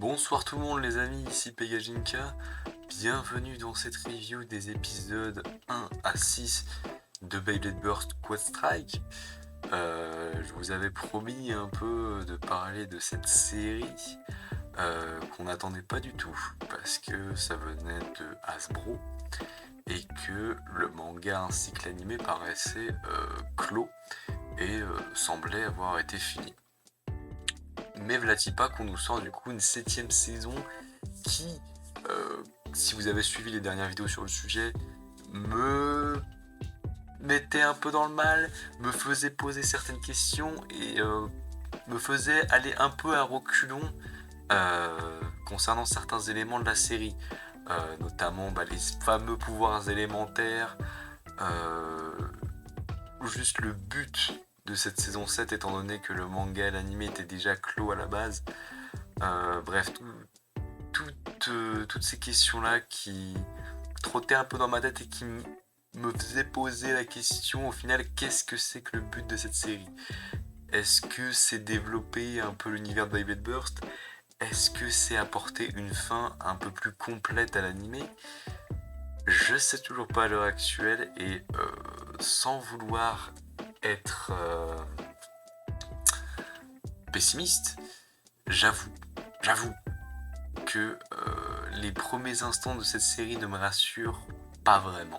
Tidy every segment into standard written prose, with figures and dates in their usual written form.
Bonsoir tout le monde les amis, ici Pegajinka. Bienvenue dans cette review des épisodes 1 à 6 de Beyblade Burst Quad Strike. Je vous avais promis un peu de parler de cette série qu'on n'attendait pas du tout parce que ça venait de Hasbro et que le manga ainsi que l'animé paraissait clos et semblait avoir été fini. Mais v'là-t-il pas qu'on nous sort du coup une 7ème saison qui, si vous avez suivi les dernières vidéos sur le sujet, me mettait un peu dans le mal, me faisait poser certaines questions et me faisait aller un peu à reculons concernant certains éléments de la série, notamment les fameux pouvoirs élémentaires, juste le but de cette saison 7 étant donné que le manga et l'anime étaient déjà clos à la base. Bref, toutes ces questions-là qui trottaient un peu dans ma tête et qui me faisaient poser la question au final, qu'est-ce que c'est que le but de cette série? Est-ce que c'est développer un peu l'univers de Beyblade Burst? Est-ce que c'est apporter une fin un peu plus complète à l'anime? Je sais toujours pas à l'heure actuelle et sans vouloir être pessimiste, j'avoue que les premiers instants de cette série ne me rassurent pas vraiment.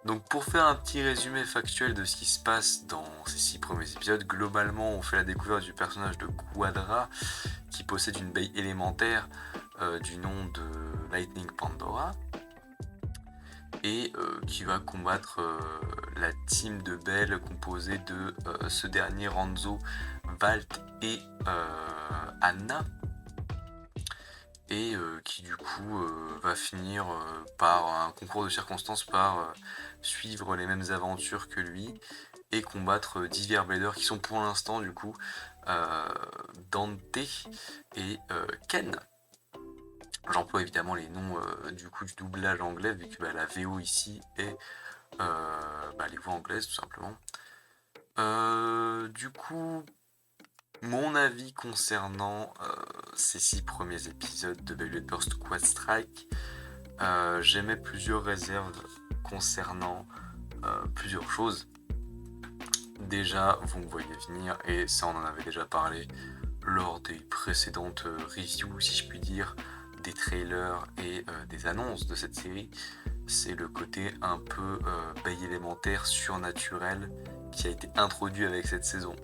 Donc pour faire un petit résumé factuel de ce qui se passe dans ces 6 premiers épisodes, globalement on fait la découverte du personnage de Quadra qui possède une baie élémentaire du nom de Lightning Pandora et qui va combattre la team de Belle composée de ce dernier Ranzo, Valt et Anna, et qui du coup va finir par un concours de circonstances par suivre les mêmes aventures que lui et combattre divers bladers qui sont pour l'instant du coup Dante et Ken. J'emploie évidemment les noms du doublage anglais vu que la VO ici est les voix anglaises tout simplement. Du coup, mon avis concernant ces 6 premiers épisodes de Beyblade Burst Quad Strike, j'émets plusieurs réserves concernant plusieurs choses. Déjà, vous me voyez venir, et ça on en avait déjà parlé lors des précédentes reviews, si je puis dire, des trailers et des annonces de cette série, c'est le côté un peu bail élémentaire surnaturel qui a été introduit avec cette saison.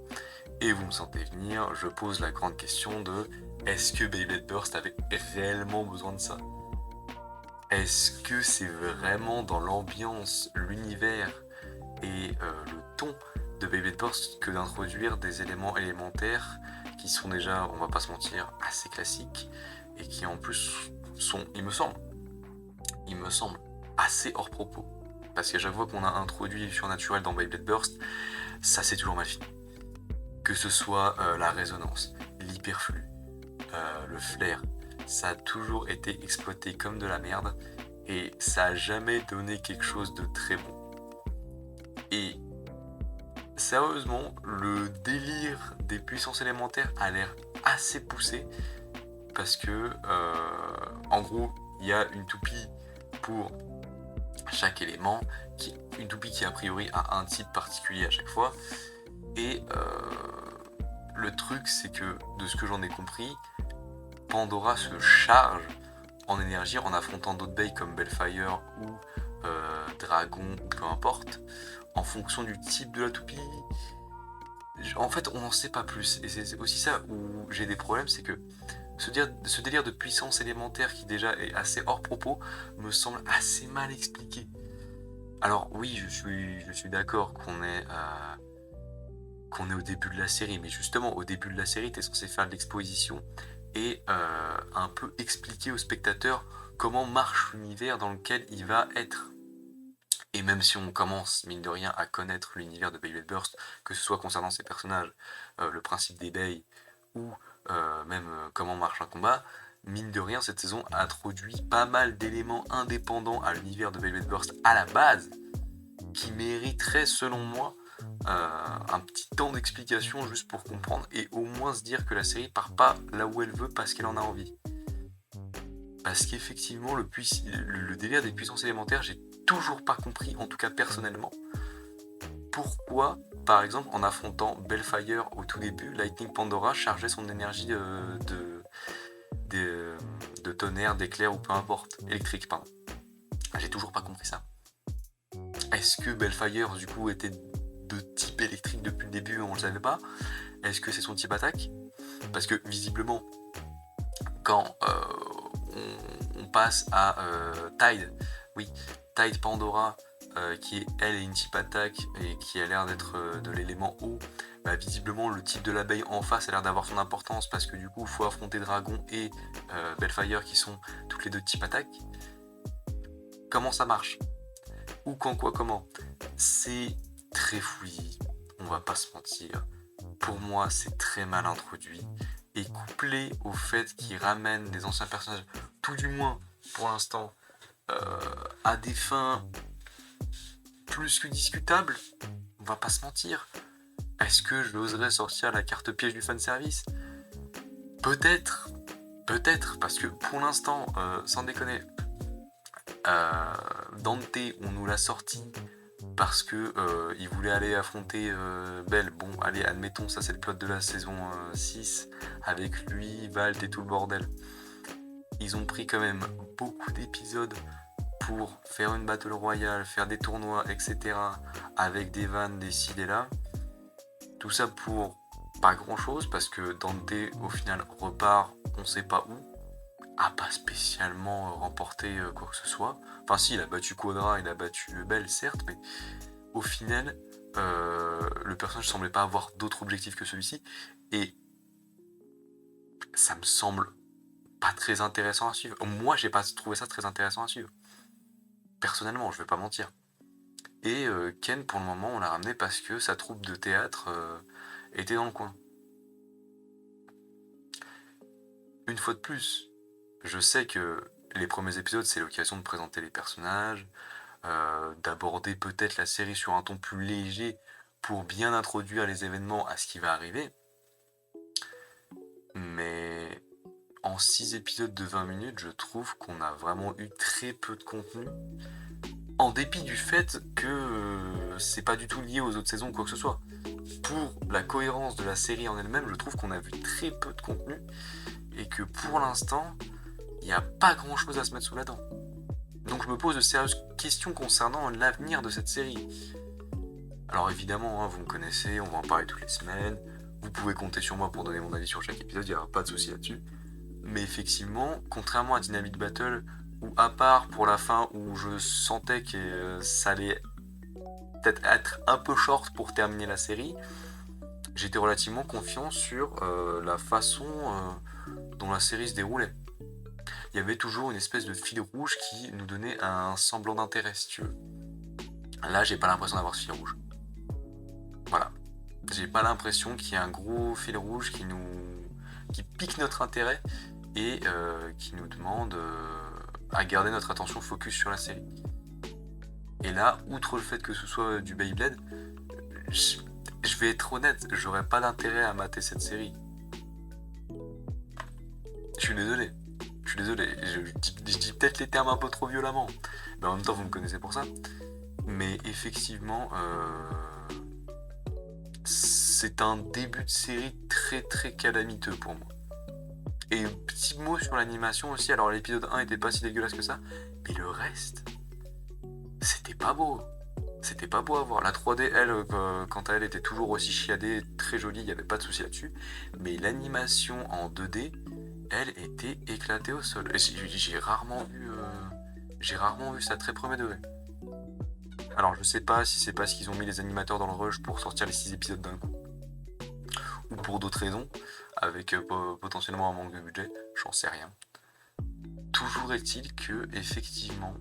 Et vous me sentez venir, je pose la grande question de est-ce que Beyblade Burst avait réellement besoin de ça? Est-ce que c'est vraiment dans l'ambiance, l'univers et le ton de Beyblade Burst que d'introduire des éléments élémentaires qui sont déjà, on va pas se mentir, assez classiques et qui en plus sont, il me semble, assez hors propos. Parce qu'à chaque fois qu'on a introduit le surnaturel dans Beyblade Burst, ça c'est toujours mal fini. Que ce soit la résonance, l'hyperflux, le flair, ça a toujours été exploité comme de la merde et ça a jamais donné quelque chose de très bon. Et sérieusement, le délire des puissances élémentaires a l'air assez poussé parce que, en gros, il y a une toupie pour chaque élément, une toupie qui a priori a un type particulier à chaque fois. Et le truc, c'est que, de ce que j'en ai compris, Pandora se charge en énergie en affrontant d'autres bails comme Bellfire ou Dragon, ou peu importe, en fonction du type de la toupie. En fait, on n'en sait pas plus. Et c'est aussi ça où j'ai des problèmes, c'est que ce délire de puissance élémentaire qui déjà est assez hors propos me semble assez mal expliqué. Alors oui, je suis d'accord qu'on est au début de la série, mais justement au début de la série, t'es censé faire de l'exposition et un peu expliquer au spectateur comment marche l'univers dans lequel il va être. Et même si on commence, mine de rien, à connaître l'univers de Beyblade Burst, que ce soit concernant ses personnages, le principe des bays, ou même comment marche un combat, mine de rien, cette saison introduit pas mal d'éléments indépendants à l'univers de Beyblade Burst à la base, qui mériteraient, selon moi, un petit temps d'explication juste pour comprendre et au moins se dire que la série part pas là où elle veut parce qu'elle en a envie. Parce qu'effectivement, le délire des puissances élémentaires, j'ai toujours pas compris, en tout cas personnellement, pourquoi, par exemple, en affrontant Bellfire au tout début, Lightning Pandora chargeait son énergie de tonnerre, d'éclair ou peu importe, électrique, pardon. J'ai toujours pas compris ça. Est-ce que Bellfire, du coup, était de type électrique depuis le début, on le savait pas? Est-ce que c'est son type attaque? Parce que, visiblement, quand on passe à Tide, oui, Tide Pandora, qui elle est une type attaque et qui a l'air d'être de l'élément eau, bah, visiblement le type de l'abeille en face a l'air d'avoir son importance parce que du coup il faut affronter Dragon et Bellfire qui sont toutes les deux de type attaque. Comment ça marche? Où, quand, quoi, comment? C'est très fouillis, on va pas se mentir. Pour moi, c'est très mal introduit. Et couplé au fait qu'il ramène des anciens personnages, tout du moins pour l'instant, à des fins plus que discutables, on va pas se mentir. Est-ce que j'oserais sortir la carte piège du fanservice? Peut-être, parce que pour l'instant, sans déconner, Dante, on nous l'a sorti parce que il voulait aller affronter Belle. Bon, allez, admettons, ça c'est le plot de la saison 6, avec lui, Valt et tout le bordel. Ils ont pris quand même beaucoup d'épisodes pour faire une battle royale, faire des tournois, etc. avec des vannes, des ci, des là. Tout ça pour pas grand chose, parce que Dante, au final, repart, on sait pas où, a pas spécialement remporté quoi que ce soit. Enfin si, il a battu Quadra, il a battu Belle, certes, mais au final, le personnage semblait pas avoir d'autre objectif que celui-ci, et ça me semble pas très intéressant à suivre. Moi, j'ai pas trouvé ça très intéressant à suivre. Personnellement, je vais pas mentir. Et Ken, pour le moment, on l'a ramené parce que sa troupe de théâtre était dans le coin. Une fois de plus, je sais que les premiers épisodes, c'est l'occasion de présenter les personnages, d'aborder peut-être la série sur un ton plus léger pour bien introduire les événements à ce qui va arriver. Mais en 6 épisodes de 20 minutes, je trouve qu'on a vraiment eu très peu de contenu. En dépit du fait que c'est pas du tout lié aux autres saisons ou quoi que ce soit. Pour la cohérence de la série en elle-même, je trouve qu'on a vu très peu de contenu et que pour l'instant, il n'y a pas grand-chose à se mettre sous la dent. Donc je me pose de sérieuses questions concernant l'avenir de cette série. Alors évidemment, vous me connaissez, on va en parler toutes les semaines. Vous pouvez compter sur moi pour donner mon avis sur chaque épisode, il n'y aura pas de souci là-dessus. Mais effectivement, contrairement à Dynamite Battle, où à part pour la fin où je sentais que ça allait peut-être être un peu short pour terminer la série, j'étais relativement confiant sur la façon dont la série se déroulait. Il y avait toujours une espèce de fil rouge qui nous donnait un semblant d'intérêt, si tu veux. Là, j'ai pas l'impression d'avoir ce fil rouge. Voilà. J'ai pas l'impression qu'il y ait un gros fil rouge qui pique notre intérêt et qui nous demande à garder notre attention focus sur la série. Et là, outre le fait que ce soit du Beyblade, je vais être honnête, j'aurais pas d'intérêt à mater cette série. Je suis désolé, je dis peut-être les termes un peu trop violemment, mais en même temps vous me connaissez pour ça. Mais effectivement, c'est un début de série très très calamiteux pour moi. Et petit mot sur l'animation aussi, alors l'épisode 1 était pas si dégueulasse que ça, mais le reste, c'était pas beau. C'était pas beau à voir. La 3D, elle, quant à elle, était toujours aussi chiadée, très jolie, il n'y avait pas de souci là-dessus. Mais l'animation en 2D, elle était éclatée au sol. J'ai rarement vu ça très premier degré. Alors je sais pas si c'est parce qu'ils ont mis les animateurs dans le rush pour sortir les 6 épisodes d'un coup, ou pour d'autres raisons, avec potentiellement un manque de budget, j'en sais rien. Toujours est-il que effectivement,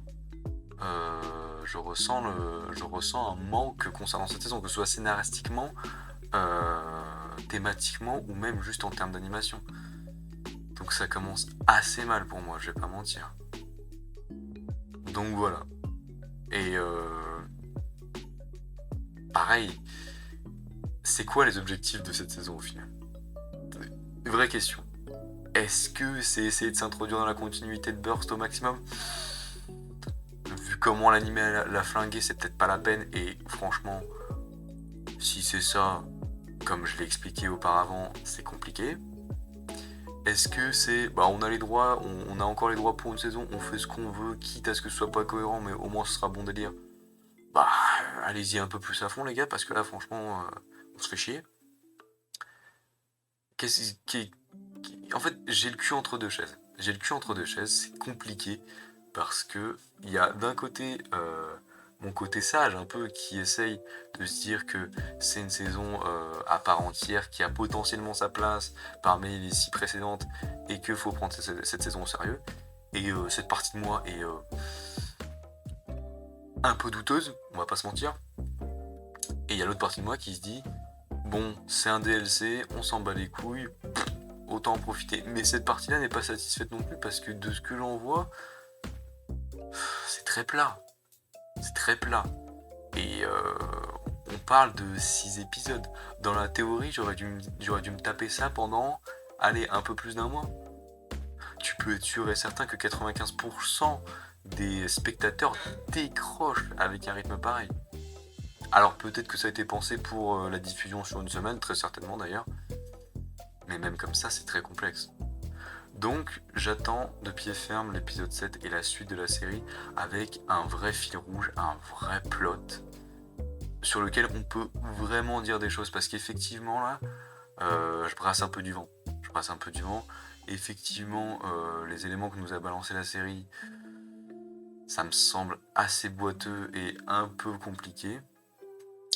je ressens un manque concernant cette saison, que ce soit scénaristiquement, thématiquement ou même juste en termes d'animation. Donc ça commence assez mal pour moi, je vais pas mentir. Donc voilà. Et pareil, c'est quoi les objectifs de cette saison au final? Vraie question. Est-ce que c'est essayer de s'introduire dans la continuité de Burst au maximum? Vu comment l'anime l'a flingué, c'est peut-être pas la peine. Et franchement, si c'est ça, comme je l'ai expliqué auparavant, c'est compliqué. Est-ce que c'est... Bah on a les droits, on a encore les droits pour une saison, on fait ce qu'on veut, quitte à ce que ce soit pas cohérent, mais au moins ce sera bon délire. Bah allez-y un peu plus à fond les gars, parce que là franchement, on se fait chier. En fait, j'ai le cul entre deux chaises. C'est compliqué, parce que il y a d'un côté mon côté sage un peu qui essaye de se dire que c'est une saison à part entière qui a potentiellement sa place parmi les 6 précédentes et qu'il faut prendre cette saison au sérieux. Et cette partie de moi est un peu douteuse, on va pas se mentir. Et il y a l'autre partie de moi qui se dit bon, c'est un DLC, on s'en bat les couilles, autant en profiter. Mais cette partie-là n'est pas satisfaite non plus parce que de ce que j'en vois, c'est très plat. C'est très plat. Et on parle de 6 épisodes. Dans la théorie, j'aurais dû me taper ça pendant, allez, un peu plus d'un mois. Tu peux être sûr et certain que 95% des spectateurs décrochent avec un rythme pareil. Alors peut-être que ça a été pensé pour la diffusion sur une semaine, très certainement d'ailleurs. Mais même comme ça, c'est très complexe. Donc j'attends de pied ferme l'épisode 7 et la suite de la série avec un vrai fil rouge, un vrai plot sur lequel on peut vraiment dire des choses, parce qu'effectivement là, je brasse un peu du vent. Effectivement, les éléments que nous a balancé la série, ça me semble assez boiteux et un peu compliqué.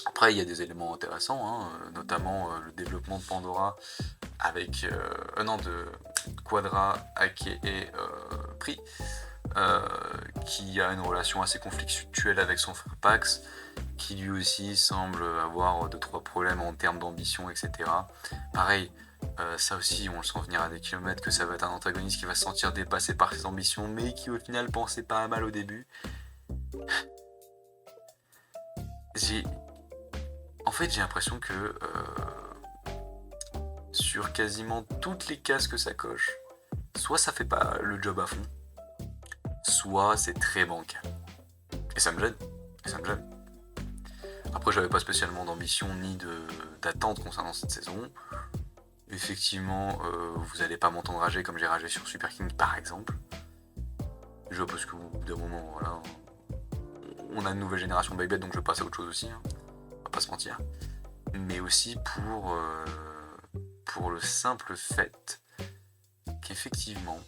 Après, il y a des éléments intéressants, hein, notamment le développement de Pandora avec... de Quadra, Ake et Pri, qui a une relation assez conflictuelle avec son frère Pax, qui lui aussi semble avoir 2-3 problèmes en termes d'ambition, etc. Pareil, ça aussi on le sent venir à des kilomètres, que ça va être un antagoniste qui va se sentir dépassé par ses ambitions, mais qui au final pensait pas mal au début. En fait, j'ai l'impression que sur quasiment toutes les cases que ça coche, soit ça fait pas le job à fond, soit c'est très bancal. Et ça me gêne. Après, j'avais pas spécialement d'ambition ni d'attente concernant cette saison. Effectivement, vous allez pas m'entendre rager comme j'ai ragé sur Super King par exemple. Déjà parce qu'au bout d'un moment, voilà, on a une nouvelle génération de Beyblade, donc je passe à autre chose aussi, hein. On va pas se mentir. Mais aussi pour le simple fait qu'effectivement,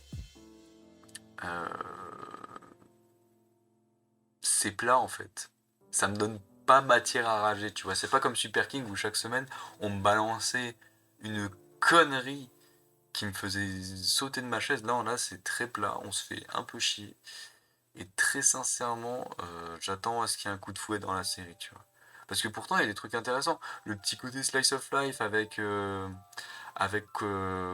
c'est plat en fait. Ça me donne pas matière à rager, tu vois. C'est pas comme Super King où chaque semaine on me balançait une connerie qui me faisait sauter de ma chaise. Là c'est très plat, on se fait un peu chier. Et très sincèrement, j'attends à ce qu'il y ait un coup de fouet dans la série, tu vois. Parce que pourtant il y a des trucs intéressants. Le petit côté slice of life avec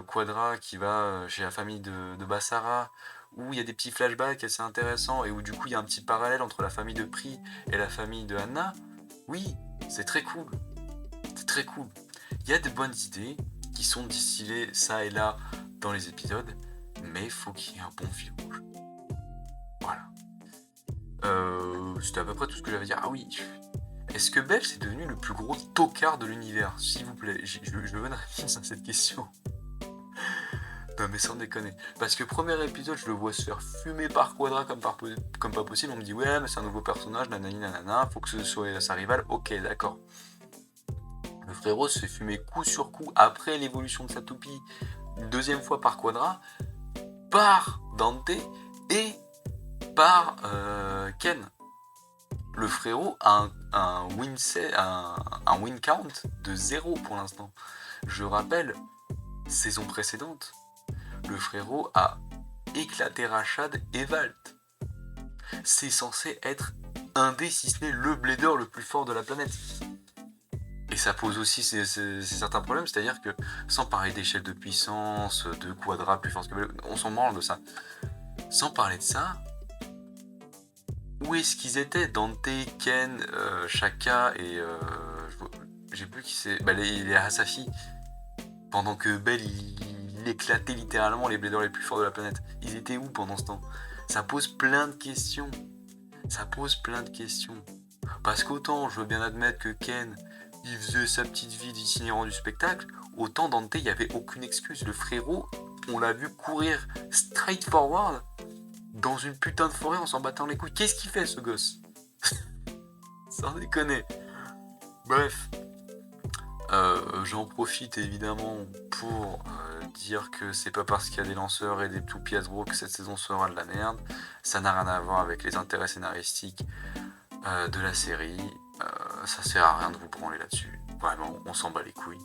Quadra qui va chez la famille de Bassara, où il y a des petits flashbacks assez intéressants et où du coup il y a un petit parallèle entre la famille de Pri et la famille de Anna. Oui, c'est très cool. Il y a des bonnes idées qui sont distillées ça et là dans les épisodes, mais il faut qu'il y ait un bon fil rouge. Voilà. C'était à peu près tout ce que j'avais à dire. Ah oui, est-ce que Belge est devenu le plus gros tocard de l'univers? S'il vous plaît, je veux une réponse à cette question. Non mais sans déconner. Parce que premier épisode, je le vois se faire fumer par Quadra comme pas possible. On me dit ouais mais c'est un nouveau personnage, nanani nanana, faut que ce soit sa rivale. Ok d'accord. Le frérot se fait fumer coup sur coup après l'évolution de sa toupie, une deuxième fois par Quadra, par Dante et par Ken. Le frérot a un win count de 0 pour l'instant. Je rappelle, saison précédente, le frérot a éclaté Rashad et Valt. C'est censé être un des, si ce n'est le blader le plus fort de la planète. Et ça pose aussi certains problèmes, c'est-à-dire que, sans parler d'échelle de puissance, de Quadra plus fort que on s'en branle de ça. Sans parler de ça, où est-ce qu'ils étaient? Dante, Ken, Shaka et j'ai plus qui c'est. Bah, il est à sa fille. Pendant que Bell, il éclatait littéralement les bladers les plus forts de la planète. Ils étaient où pendant ce temps? Ça pose plein de questions. Ça pose plein de questions. Parce qu'autant je veux bien admettre que Ken, il faisait sa petite vie d'itinérant du spectacle, autant Dante, il n'y avait aucune excuse. Le frérot, on l'a vu courir straight forward dans une putain de forêt en s'en battant les couilles. Qu'est-ce qu'il fait, ce gosse? Sans déconner. Bref, j'en profite évidemment pour dire que c'est pas parce qu'il y a des lanceurs et des toupies Hasbro que cette saison sera de la merde. Ça n'a rien à voir avec les intérêts scénaristiques de la série. Ça sert à rien de vous branler là-dessus. Vraiment, on s'en bat les couilles.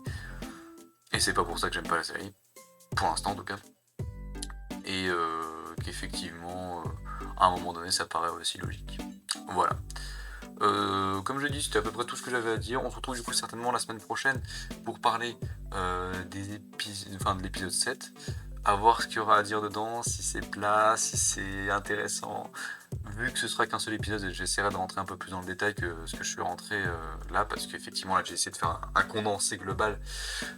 Et c'est pas pour ça que j'aime pas la série. Pour l'instant en tout cas. Et qu'effectivement, à un moment donné, ça paraît aussi logique. Voilà. Comme je dis, c'était à peu près tout ce que j'avais à dire. On se retrouve du coup certainement la semaine prochaine pour parler de l'épisode 7. À voir ce qu'il y aura à dire dedans, si c'est plat, si c'est intéressant. Vu que ce sera qu'un seul épisode, j'essaierai de rentrer un peu plus dans le détail que ce que je suis rentré là, parce qu'effectivement là j'ai essayé de faire un condensé global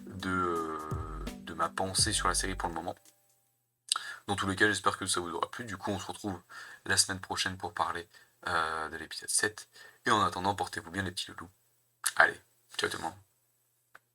de ma pensée sur la série pour le moment. Dans tous les cas, j'espère que ça vous aura plu. Du coup, on se retrouve la semaine prochaine pour parler de l'épisode 7. Et en attendant, portez-vous bien les petits loulous. Allez, ciao tout le monde.